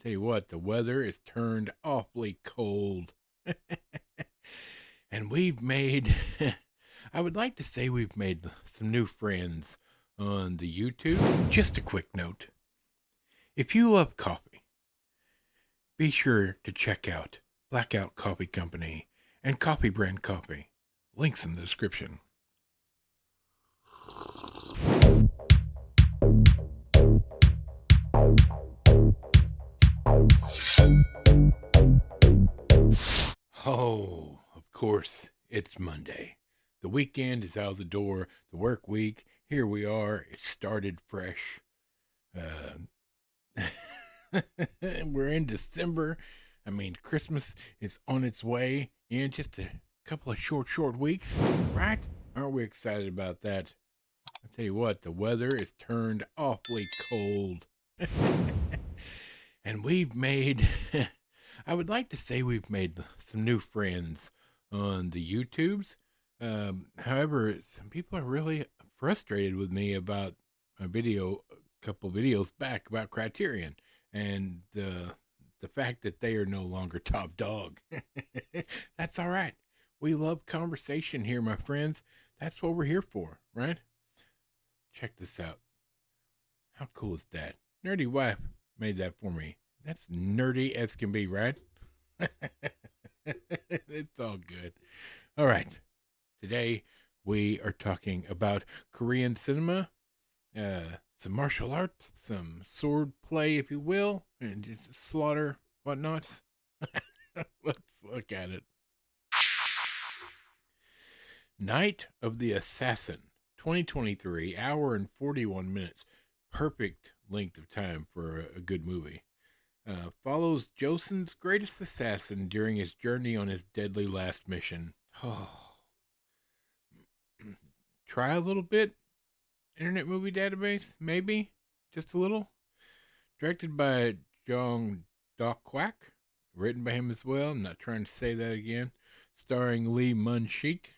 Tell you what, the weather is turned awfully cold. And we've made, I would like to say we've made some new friends on the YouTube. Just a quick note. If you love coffee, be sure to check out Blackout Coffee Company and Coffee Brand Coffee. Links in the description. Oh, of course, it's Monday. The weekend is out the door. The work week, here we are. It started fresh. Uh, we're in December. I mean, Christmas is on its way in just a couple of short weeks, right? Aren't we excited about that? I tell you what, the weather is turned awfully cold. And we've made, I would like to say we've made some new friends on the YouTubes. However, some people are really frustrated with me about a video, a couple videos back about Criterion and the fact that they are no longer top dog. That's all right. We love conversation here, my friends. That's what we're here for, right? Check this out. How cool is that? Nerdy wife made that for me. That's nerdy as can be, right? It's all good. All right. Today we are talking about Korean cinema, some martial arts, some sword play, if you will, and just slaughter whatnots. Let's look at it. Night of the Assassin, 2023, hour and 41 minutes. Perfect length of time for a good movie. Follows Joseon's greatest assassin during his journey on his deadly last mission. Oh, try a little bit. Internet Movie Database, maybe just a little. Directed by jeong-deok, written by him as well. I'm not trying to say that again. Starring Lee mun-sik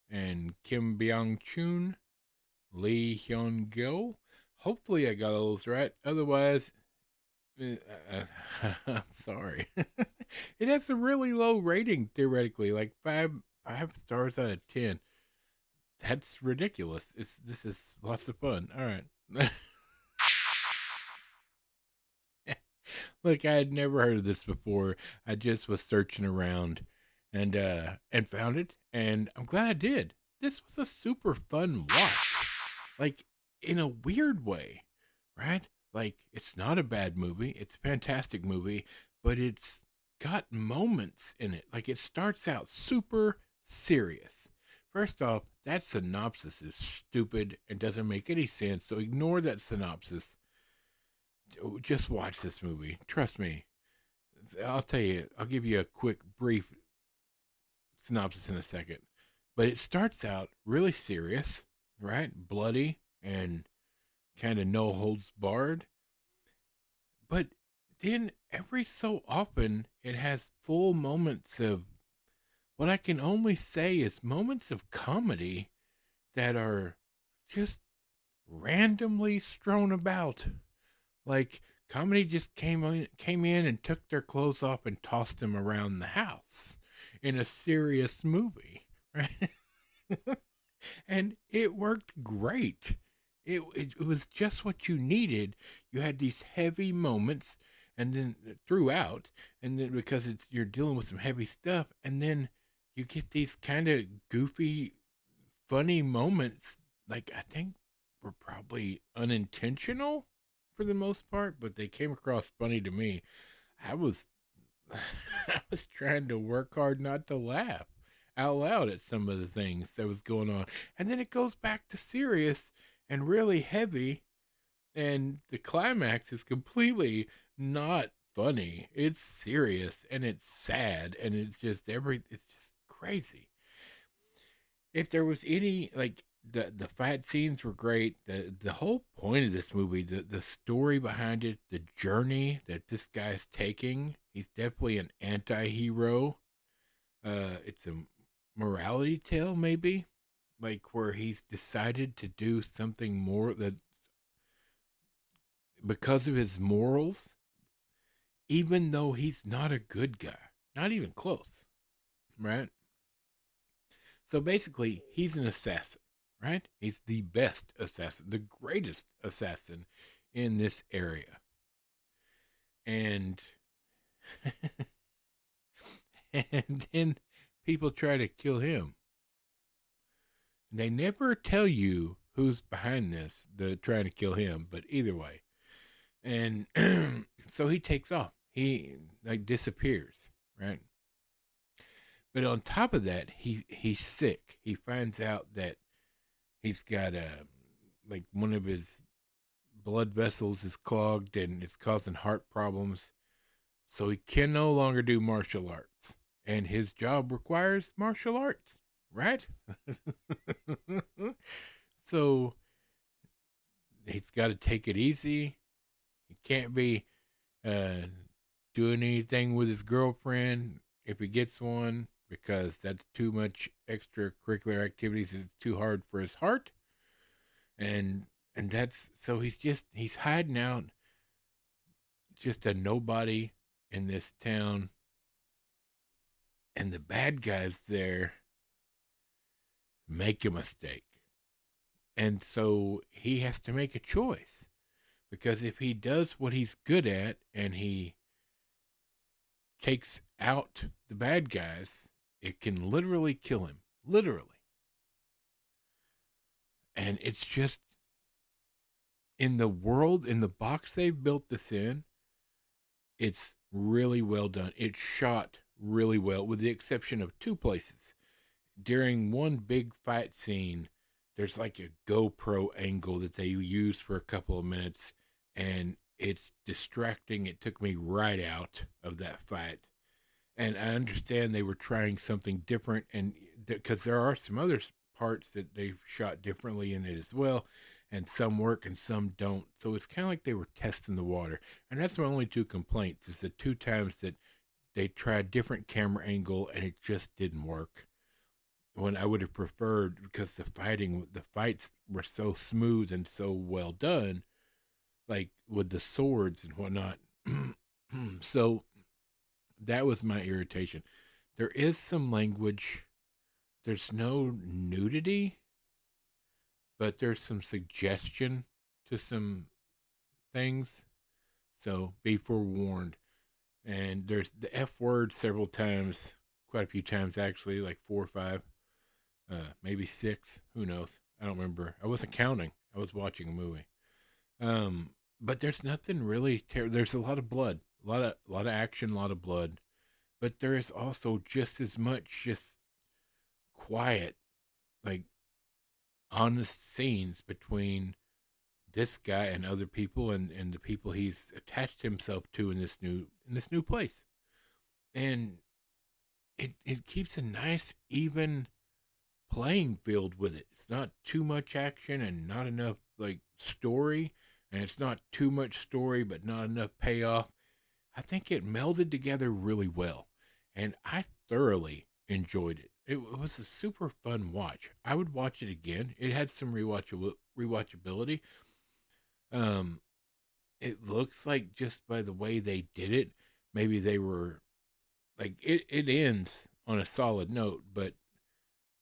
and Kim Byung-chun, Lee Hyun-go. Hopefully I got all those right. Otherwise, I'm sorry. It has a really low rating theoretically, like five stars out of 10. That's ridiculous. This is lots of fun. All right. Look, I had never heard of this before. I just was searching around and found it, and I'm glad I did. This was a super fun watch. Like in a weird way, right? Like it's not a bad movie. It's a fantastic movie, but it's got moments in it. Like it starts out super serious. First off, that synopsis is stupid and doesn't make any sense. So ignore that synopsis. Just watch this movie. Trust me. I'll tell you. I'll give you a quick, brief synopsis in a second. But it starts out really serious, right? Bloody and kind of no holds barred. But then every so often, it has full moments of what I can only say is moments of comedy that are just randomly strewn about. Like comedy just came in and took their clothes off and tossed them around the house in a serious movie, right? And it worked great. It was just what you needed. You had these heavy moments, and then throughout, and then because it's you're dealing with some heavy stuff, and then you get these kind of goofy, funny moments. Like I think were probably unintentional for the most part, but they came across funny to me. I was I was trying to work hard not to laugh out loud at some of the things that was going on. And then it goes back to serious and really heavy, and the climax is completely not funny. It's serious and it's sad and it's just crazy. If there was any like the fight scenes were great. The whole point of this movie, the story behind it, the journey that this guy's taking, he's definitely an anti-hero. It's a morality tale maybe, like where he's decided to do something more that because of his morals, even though he's not a good guy, not even close, right? So basically, he's an assassin, right? He's the best assassin, the greatest assassin in this area. And and then people try to kill him. They never tell you who's behind this, the trying to kill him, but either way. And so he takes off. He like disappears, right? But on top of that, he's sick. He finds out that he's got a like one of his blood vessels is clogged and it's causing heart problems. So he can no longer do martial arts. And his job requires martial arts, right? So he's got to take it easy. He can't be uh, doing anything with his girlfriend if he gets one because that's too much extracurricular activities. It's too hard for his heart. And that's so he's hiding out just a nobody in this town, and the bad guys there make a mistake. And so he has to make a choice because if he does what he's good at and he takes out the bad guys, it can literally kill him. Literally. And it's just in the world, in the box they've built this in, it's really well done. It's shot really well, with the exception of two places. During one big fight scene, there's like a GoPro angle that they use for a couple of minutes, and it's distracting. It took me right out of that fight. And I understand they were trying something different, and because there are some other parts that they've shot differently in it as well, and some work and some don't. So it's kind of like they were testing the water. And that's my only two complaints: is the two times that they tried different camera angle and it just didn't work. When I would have preferred, because the fights were so smooth and so well done, like with the swords and whatnot. So that was my irritation. There is some language. There's no nudity, but there's some suggestion to some things. So be forewarned. And there's the F word several times, quite a few times actually, like four or five, maybe six. Who knows? I don't remember. I wasn't counting. I was watching a movie. But there's nothing really. There's a lot of blood, a lot of action, a lot of blood. But there is also just as much just quiet, like honest scenes between this guy and other people, and the people he's attached himself to in this new place. And it keeps a nice even playing field with it. It's not too much action and not enough like story, and it's not too much story but not enough payoff. I think it melded together really well, and I thoroughly enjoyed it. It was a super fun watch. I would watch it again. It had some rewatchability. Um, it looks like just by the way they did it, maybe they were like it ends on a solid note, but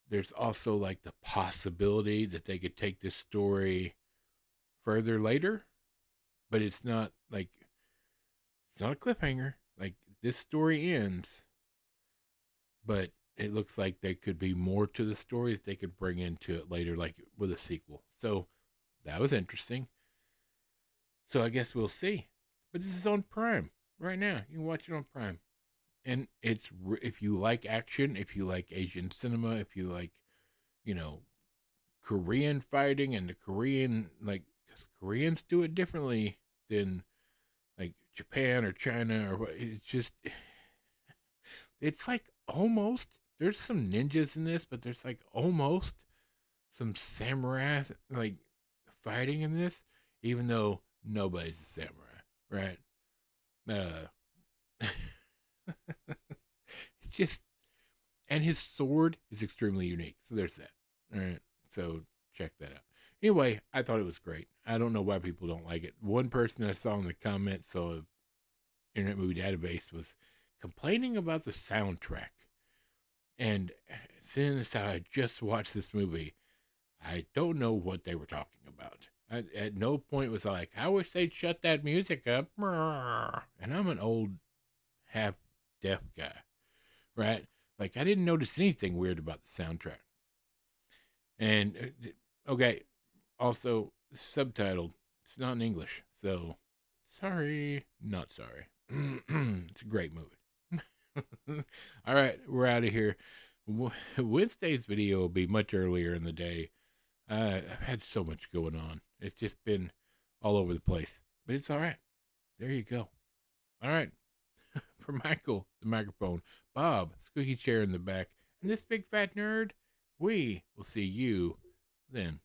there's also like the possibility that they could take this story further later, but it's not a cliffhanger. Like this story ends, but it looks like there could be more to the story that they could bring into it later, like with a sequel. So that was interesting. So I guess we'll see. But this is on Prime right now. You can watch it on Prime. And if you like action, if you like Asian cinema, if you like, you know, Korean fighting and the Korean, like, because Koreans do it differently than like Japan or China or what. It's like almost, there's some ninjas in this, but there's like almost some samurai like fighting in this, even though nobody's a samurai, right? Uh, it's just, and his sword is extremely unique. So there's that. All right. So check that out. Anyway, I thought it was great. I don't know why people don't like it. One person I saw in the comments, so Internet Movie Database was complaining about the soundtrack. And since I just watched this movie, I don't know what they were talking about. At no point was I like, I wish they'd shut that music up. And I'm an old half deaf guy, right? Like, I didn't notice anything weird about the soundtrack. And, okay, also, subtitled. It's not in English. So, sorry, not sorry. It's a great movie. All right, we're out of here. Wednesday's video will be much earlier in the day. I've had so much going on. It's just been all over the place. But it's all right. There you go. All right. For Michael, the microphone, Bob, squeaky chair in the back, and this big fat nerd, we will see you then.